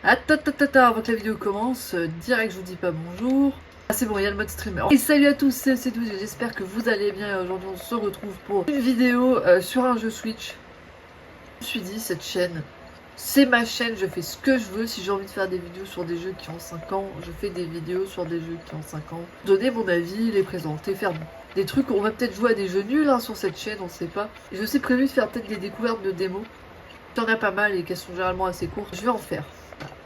Avant que la vidéo commence, direct je vous dis pas bonjour. Ah c'est bon, il y a le mode streamer. Et salut à tous, c'est tous, j'espère que vous allez bien. Aujourd'hui on se retrouve pour une vidéo sur un jeu Switch. Je me suis dit, cette chaîne, c'est ma chaîne, je fais ce que je veux. Si j'ai envie de faire des vidéos sur des jeux qui ont 5 ans, je fais des vidéos sur des jeux qui ont 5 ans. Donner mon avis, les présenter, faire des trucs. On va peut-être jouer à des jeux nuls sur cette chaîne, on sait pas. Et je sais prévu de faire peut-être des découvertes de démos. Il y en a pas mal et qu'elles sont généralement assez courtes. Je vais en faire.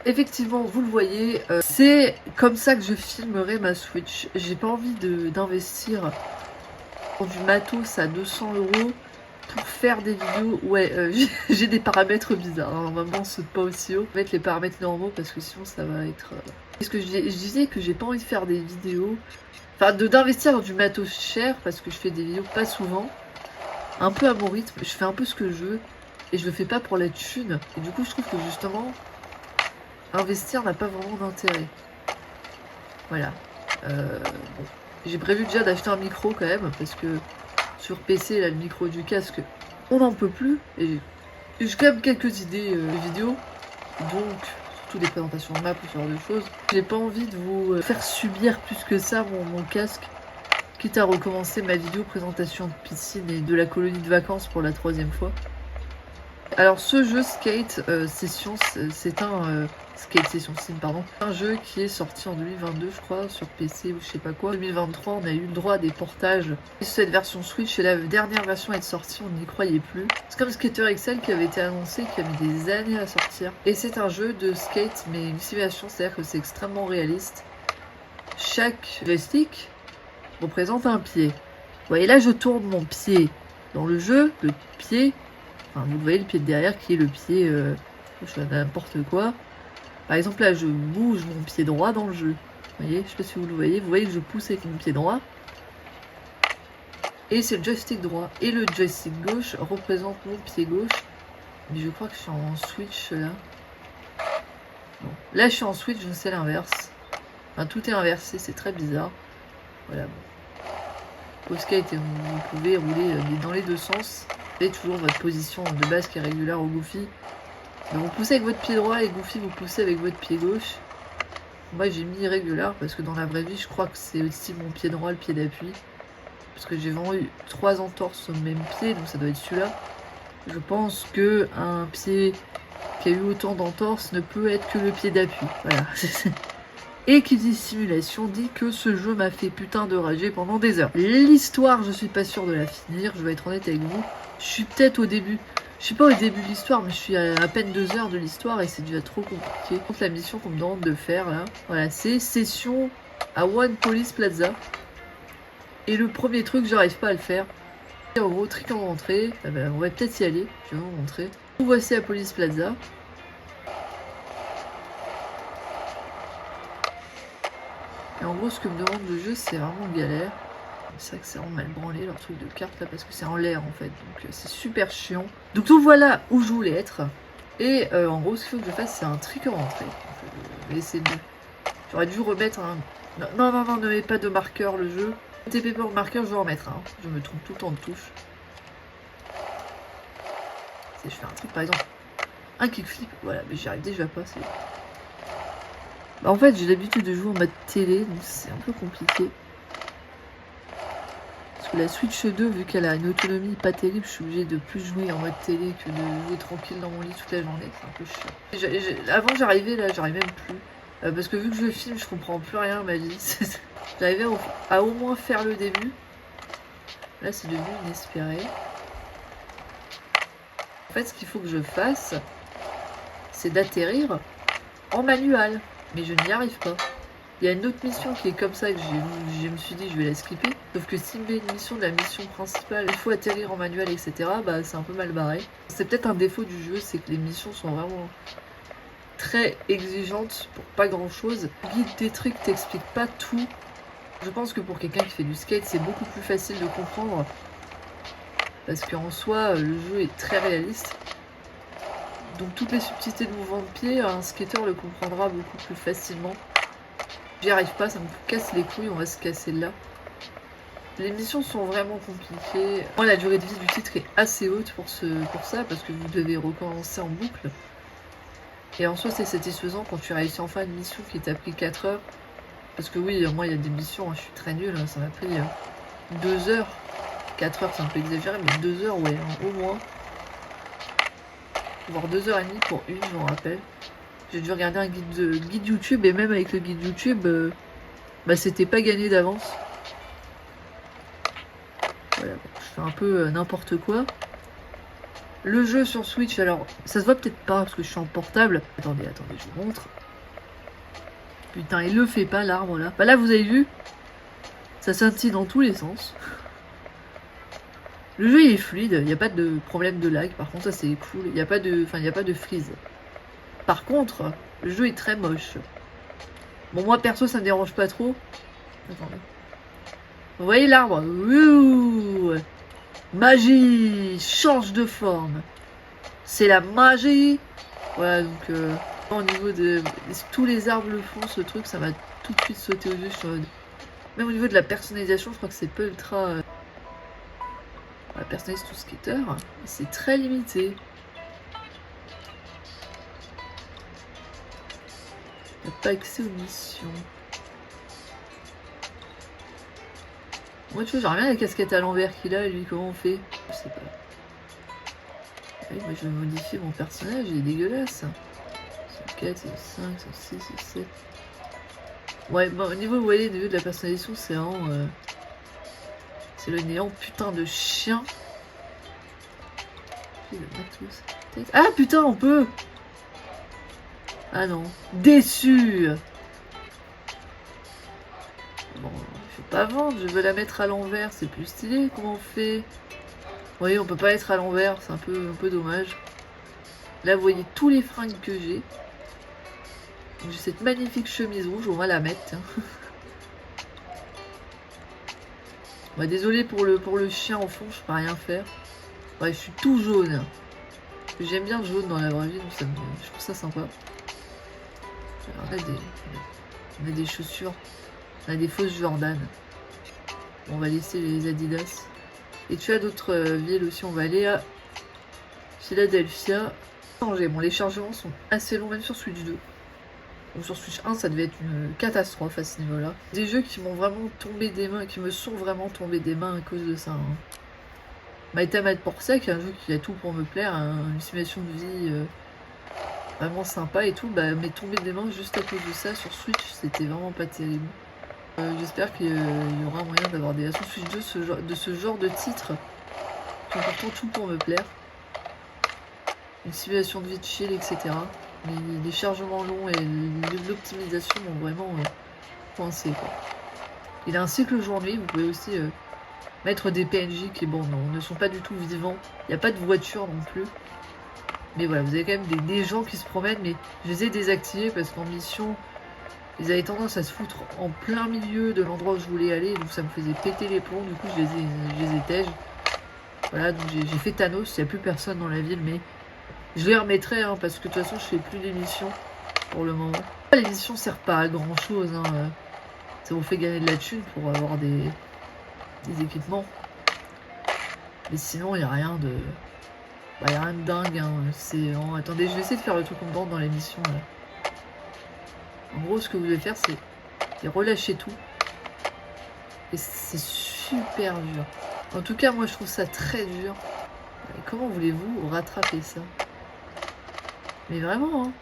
Effectivement, vous le voyez, c'est comme ça que je filmerai ma Switch. J'ai pas envie d'investir dans du matos à 200 € pour faire des vidéos. Ouais, j'ai des paramètres bizarres. Hein. Maman saute pas aussi haut. Je vais mettre les paramètres normaux parce que sinon ça va être. Parce que je disais que j'ai pas envie de faire des vidéos. Enfin, d'investir dans du matos cher parce que je fais des vidéos pas souvent. Un peu à mon rythme. Je fais un peu ce que je veux. Et je le fais pas pour la thune. Et du coup, je trouve que justement. Investir n'a pas vraiment d'intérêt. Voilà. Bon. J'ai prévu déjà d'acheter un micro quand même, parce que sur PC, là, le micro du casque, on n'en peut plus. Et j'ai quand même quelques idées vidéo, donc surtout des présentations de map ou ce genre de choses. J'ai pas envie de vous faire subir plus que ça mon casque, quitte à recommencer ma vidéo présentation de piscine et de la colonie de vacances pour la 3e fois. Alors ce jeu Skate Session, c'est un Skate Session Sim, pardon. Un jeu qui est sorti en 2022 je crois, sur PC ou je sais pas quoi. En 2023 on a eu le droit à des portages. Et cette version Switch et la dernière version est sortie, on n'y croyait plus. C'est comme Skater XL qui avait été annoncé, qui a mis des années à sortir. Et c'est un jeu de skate mais une simulation, c'est-à-dire que c'est extrêmement réaliste. Chaque joystick représente un pied. Vous voyez là je tourne mon pied. Dans le jeu, le pied... Enfin, vous voyez le pied de derrière qui est le pied, je fais n'importe quoi. Par exemple là je bouge mon pied droit dans le jeu. Vous voyez, je sais pas si vous le voyez, vous voyez que je pousse avec mon pied droit. Et c'est le joystick droit. Et le joystick gauche représente mon pied gauche. Mais je crois que je suis en switch là. Bon. Là je suis en switch, donc c'est l'inverse. Enfin tout est inversé, c'est très bizarre. Voilà bon. Au skate, vous pouvez rouler dans les deux sens. Et toujours votre position de base qui est régulière au Goofy. Donc vous poussez avec votre pied droit et Goofy vous poussez avec votre pied gauche. Moi j'ai mis régulière parce que dans la vraie vie je crois que c'est aussi mon pied droit le pied d'appui. Parce que j'ai vraiment eu 3 entorses au même pied, donc ça doit être celui-là. Je pense que un pied qui a eu autant d'entorses ne peut être que le pied d'appui. Voilà. Et qui dit simulation dit que ce jeu m'a fait putain de rager pendant des heures. L'histoire, je suis pas sûre de la finir, je vais être honnête avec vous. Je suis peut-être au début. Je suis pas au début de l'histoire, mais je suis à peine 2 heures de l'histoire et c'est déjà trop compliqué. Donc la mission qu'on me demande de faire là, voilà, c'est session à One Police Plaza. Et le premier truc, j'arrive pas à le faire. Et en gros, trick en rentrée, ah ben, on va peut-être y aller, je vais vous montrer. Nous voici à Police Plaza. Et en gros, ce que me demande le jeu, c'est vraiment galère. C'est vrai que c'est vraiment mal branlé leur truc de carte là parce que c'est en l'air en fait, donc c'est super chiant. Donc tout voilà où je voulais être. Et en gros, ce qu'il faut que je fasse, c'est un trick en rentrée. Je vais essayer de... J'aurais dû remettre un... Non, ne mets pas de marqueur le jeu. TP pour marqueur, je vais en mettre un. Je me trompe tout le temps de touche. Si je fais un truc par exemple, un kickflip, voilà, mais j'y arrive déjà pas. Bah, en fait, j'ai l'habitude de jouer en mode télé, donc c'est un peu compliqué. Parce que la Switch 2, vu qu'elle a une autonomie pas terrible, je suis obligée de plus jouer en mode télé que de jouer tranquille dans mon lit toute la journée. C'est un peu chiant. Avant j'arrivais, là j'arrive même plus. Parce que vu que je filme, je comprends plus rien à ma vie. J'arrivais à au moins faire le début. Là c'est devenu inespéré. En fait, ce qu'il faut que je fasse, c'est d'atterrir en manuel. Mais je n'y arrive pas. Il y a une autre mission qui est comme ça que je me suis dit je vais la skipper. Sauf que s'il me met une mission de la mission principale, il faut atterrir en manuel, etc. Bah c'est un peu mal barré. C'est peut-être un défaut du jeu, c'est que les missions sont vraiment très exigeantes pour pas grand chose. Le guide des tricks t'explique pas tout. Je pense que pour quelqu'un qui fait du skate, c'est beaucoup plus facile de comprendre. Parce qu'en soi, le jeu est très réaliste. Donc toutes les subtilités de mouvement de pied, un skater le comprendra beaucoup plus facilement. J'y arrive pas, ça me casse les couilles, on va se casser là. Les missions sont vraiment compliquées. Moi, la durée de vie du titre est assez haute pour ça, parce que vous devez recommencer en boucle. Et en soi, c'est satisfaisant quand tu réussis enfin une mission qui t'a pris 4 heures. Parce que oui, moi, il y a des missions, je suis très nulle, ça m'a pris 2 heures. 4 heures, c'est un peu exagéré, mais 2 heures, ouais, au moins. Voire 2h30 pour une, je m'en rappelle. J'ai dû regarder un guide YouTube, et même avec le guide YouTube, bah, c'était pas gagné d'avance. Voilà, je fais un peu n'importe quoi. Le jeu sur Switch, alors, ça se voit peut-être pas parce que je suis en portable. Attendez, je vous montre. Putain, il le fait pas l'arbre là. Bah là, vous avez vu, ça scintille dans tous les sens. Le jeu il est fluide, il n'y a pas de problème de lag. Par contre, ça c'est cool. Il n'y a pas de freeze. Par contre, le jeu est très moche. Bon, moi perso, ça me dérange pas trop. Attendez. Vous voyez l'arbre? Magie, change de forme. C'est la magie. Voilà, donc au niveau de tous les arbres le font, ce truc, ça va tout de suite sauter aux yeux. Même au niveau de la personnalisation, je crois que c'est pas ultra. On personnalise tout skater. C'est très limité. On n'a pas accès aux missions. Moi, tu vois, j'aimerais bien la casquette à l'envers qu'il a, lui, comment on fait? Je sais pas. Oui, moi, je vais modifier mon personnage, il est dégueulasse. Sur 4, sur 5, sur 6, sur 7. Ouais, bon, au niveau, vous voyez, au niveau de la personnalisation, c'est vraiment. C'est le néant, putain de chien. Ah, putain, on peut! Ah non, déçu! Bon, je vais pas vendre, je veux la mettre à l'envers, c'est plus stylé, comment on fait? Oui, on peut pas être à l'envers, c'est un peu dommage. Là, vous voyez tous les fringues que j'ai. J'ai cette magnifique chemise rouge, on va la mettre. Bah, désolé pour le chien en fond, je peux rien faire. Ouais, je suis tout jaune. J'aime bien le jaune dans la vraie vie, donc je trouve ça sympa. Alors, on a des chaussures. On a des fausses Jordan. On va laisser les Adidas. Et tu as d'autres villes aussi. On va aller à Philadelphia. Bon, les chargements sont assez longs, même sur Switch 2. Donc sur Switch 1, ça devait être une catastrophe à ce niveau-là. Des jeux qui m'ont vraiment tombé des mains, qui me sont vraiment tombés des mains à cause de ça. Maïta Mad pour Sec, un jeu qui a tout pour me plaire, une simulation de vie vraiment sympa et tout, bah, m'est tombé des mains juste à cause de ça. Sur Switch, c'était vraiment pas terrible. J'espère qu'il y aura moyen d'avoir des versions Switch 2 de ce genre de titre qui ont pourtant tout pour me plaire. Une simulation de vie de chill, etc. Les chargements longs et l'optimisation m'ont vraiment coincé, quoi. Il a un cycle jour-nuit, vous pouvez aussi mettre des PNJ qui, bon, non, ne sont pas du tout vivants. Il n'y a pas de voiture non plus. Mais voilà, vous avez quand même des gens qui se promènent, mais je les ai désactivés parce qu'en mission, ils avaient tendance à se foutre en plein milieu de l'endroit où je voulais aller, donc ça me faisait péter les plombs, du coup je les ai tège. Voilà, donc j'ai fait Thanos, il n'y a plus personne dans la ville, mais je les remettrai, hein, parce que de toute façon je fais plus d'émissions pour le moment. L'émission ne sert pas à grand chose, hein. Ça vous fait gagner de la thune pour avoir des équipements. Mais sinon, il n'y a rien de... Bah, y a rien de dingue, hein. C'est... Attendez, je vais essayer de faire le truc qu'on me demande dans l'émission, là. En gros, ce que vous devez faire, c'est relâcher tout. Et c'est super dur. En tout cas, moi, je trouve ça très dur. Et comment voulez-vous rattraper ça? Mais vraiment, hein.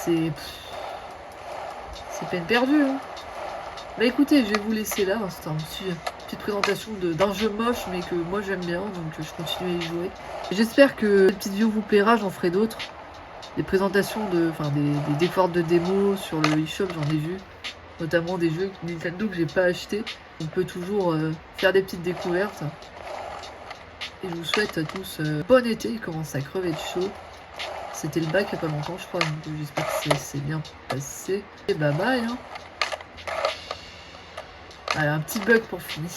C'est peine perdue, hein. Bah écoutez, je vais vous laisser là. C'était une petite présentation d'un jeu moche, mais que moi j'aime bien, donc je continue à y jouer. J'espère que cette petite vidéo vous plaira, j'en ferai d'autres. Des présentations des décors de démos sur le eShop, j'en ai vu. Notamment des jeux Nintendo que j'ai pas acheté. On peut toujours faire des petites découvertes. Et je vous souhaite à tous bon été, il commence à crever de chaud. C'était le bac il y a pas longtemps, je crois, donc j'espère que c'est bien passé. Et bye bye, hein. Allez, un petit bug pour finir.